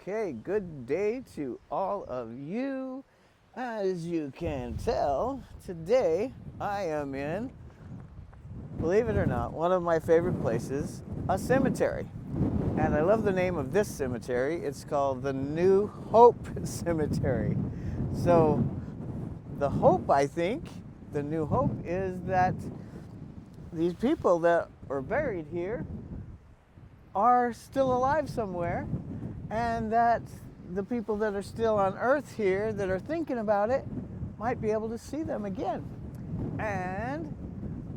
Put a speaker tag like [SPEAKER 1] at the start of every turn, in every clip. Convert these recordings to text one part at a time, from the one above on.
[SPEAKER 1] Okay, good day to all of you. As you can tell, today I am in, believe it or not, one of my favorite places, a cemetery. And I love the name of this cemetery. It's called the New Hope Cemetery. So, the hope, I think, the New Hope is that these people that are buried here are still alive somewhere, and that the people that are still on earth here that are thinking about it might be able to see them again. And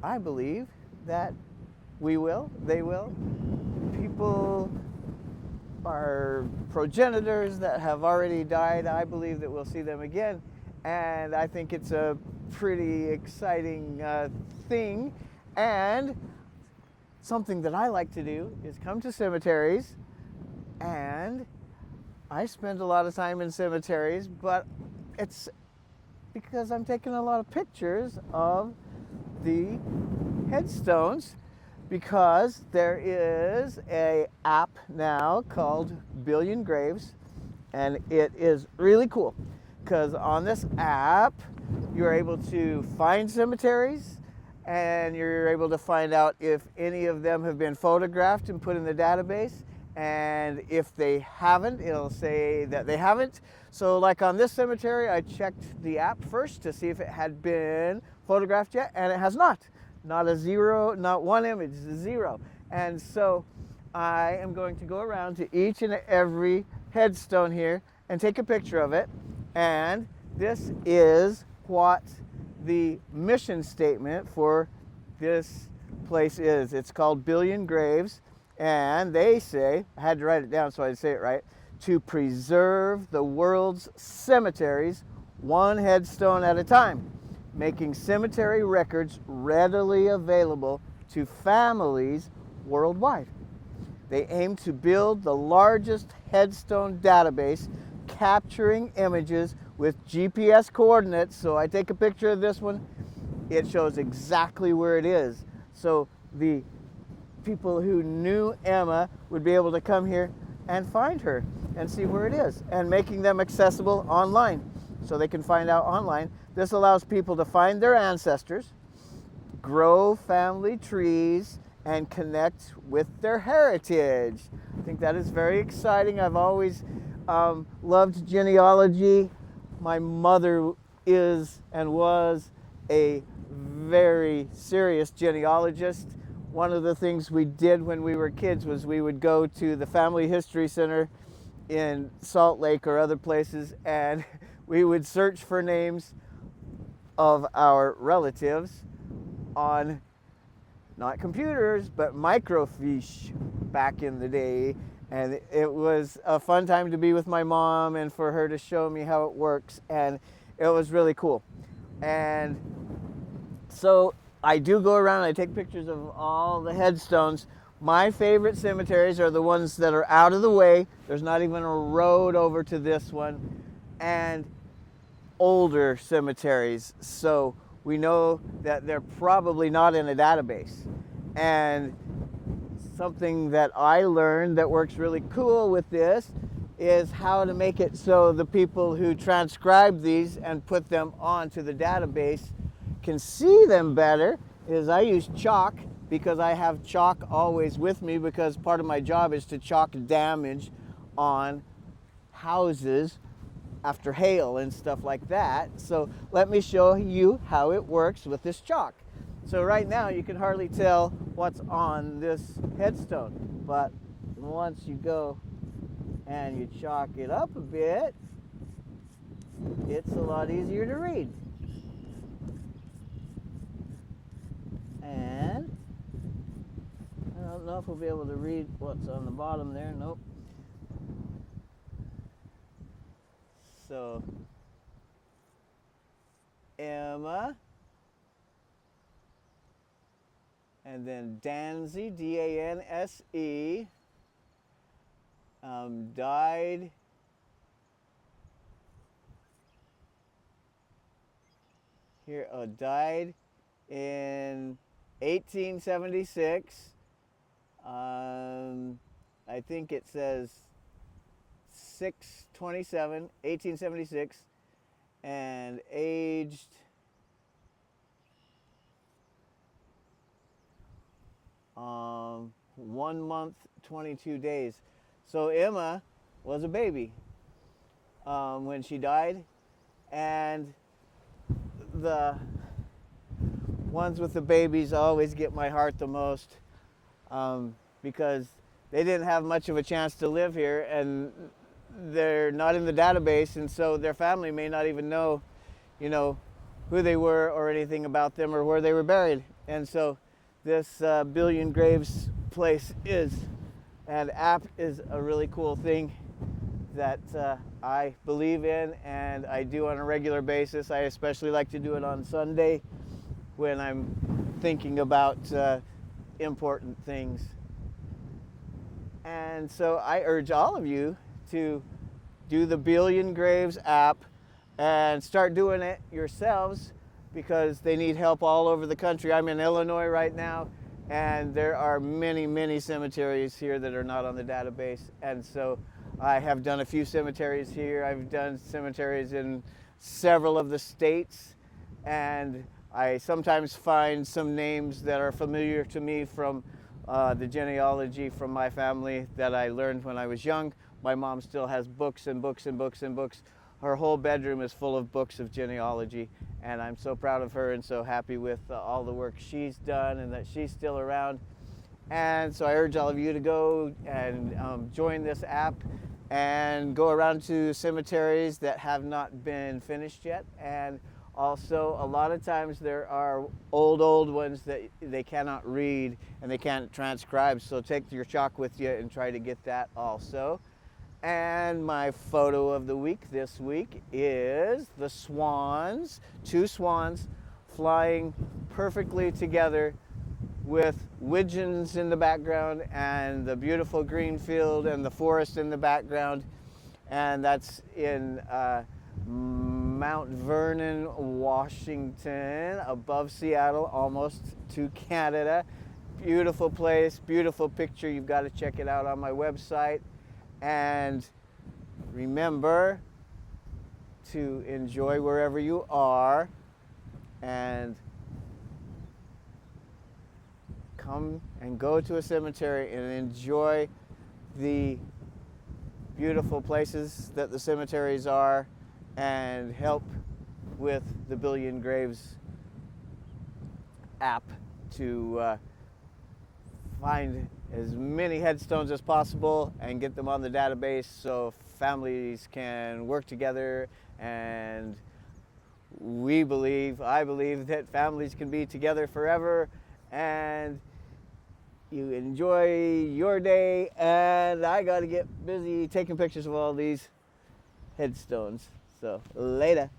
[SPEAKER 1] I believe that we will, they will. People, our progenitors that have already died, I believe that we'll see them again. And I think it's a pretty exciting thing. And something that I like to do is come to cemeteries, and I spend a lot of time in cemeteries, but it's because I'm taking a lot of pictures of the headstones, because there is a app now called Billion Graves, and it is really cool because on this app you're able to find cemeteries, and you're able to find out if any of them have been photographed and put in the database. And if they haven't, it'll say that they haven't. So like on this cemetery, I checked the app first to see if it had been photographed yet, and it has not. Not a zero, not one image, zero. And so I am going to go around to each and every headstone here and take a picture of it. And this is what the mission statement for this place is. It's called Billion Graves, and they say, I had to write it down so I'd say it right, to preserve the world's cemeteries one headstone at a time, making cemetery records readily available to families worldwide. They aim to build the largest headstone database, capturing images with GPS coordinates. So I take a picture of this one, it shows exactly where it is. So the people who knew Emma would be able to come here and find her and see where it is, and making them accessible online so they can find out online. This allows people to find their ancestors, grow family trees, and connect with their heritage. I think that is very exciting. I've always loved genealogy. My mother is and was a very serious genealogist. One of the things we did when we were kids was we would go to the Family History Center in Salt Lake or other places, and we would search for names of our relatives on not computers, but microfiche back in the day. And it was a fun time to be with my mom and for her to show me how it works. And it was really cool. And so I do go around and I take pictures of all the headstones. My favorite cemeteries are the ones that are out of the way. There's not even a road over to this one. And older cemeteries. So we know that they're probably not in a database. And something that I learned that works really cool with this is how to make it so the people who transcribe these and put them onto the database can see them better. Is I use chalk, because I have chalk always with me, because part of my job is to chalk damage on houses after hail and stuff like that. So let me show you how it works with this chalk. So right now you can hardly tell what's on this headstone, but once you go and you chalk it up a bit, it's a lot easier to read. And I don't know if we'll be able to read what's on the bottom there. Nope. So Emma, and then Danse, D-A-N-S-E, died here. Died in 1876. I think it says 6/27, 1876, and aged 1 month, 22 days. So Emma was a baby when she died, and the ones with the babies always get my heart the most, because they didn't have much of a chance to live here, and they're not in the database, and so their family may not even know, who they were or anything about them or where they were buried. And so this Billion Graves place and app is a really cool thing that I believe in, and I do on a regular basis. I especially like to do it on Sunday when I'm thinking about important things. And so I urge all of you to do the Billion Graves app and start doing it yourselves, because they need help all over the country. I'm in Illinois right now, and there are many, many cemeteries here that are not on the database. And so I have done a few cemeteries here. I've done cemeteries in several of the states, and I sometimes find some names that are familiar to me from the genealogy from my family that I learned when I was young. My mom still has books and books and books and books. Her whole bedroom is full of books of genealogy, and I'm so proud of her and so happy with all the work she's done and that she's still around. And so I urge all of you to go and join this app and go around to cemeteries that have not been finished yet. And also, a lot of times there are old ones that they cannot read and they can't transcribe, so take your chalk with you and try to get that also. And my photo of the week this week is the swans, 2 swans flying perfectly together with widgeons in the background and the beautiful green field and the forest in the background. And that's in Mount Vernon, Washington, above Seattle, almost to Canada. Beautiful place, beautiful picture. You've got to check it out on my website. And remember to enjoy wherever you are, and come and go to a cemetery and enjoy the beautiful places that the cemeteries are, and help with the Billion Graves app to find as many headstones as possible and get them on the database so families can work together. And I believe that families can be together forever, and you enjoy your day, and I got to get busy taking pictures of all these headstones. So later.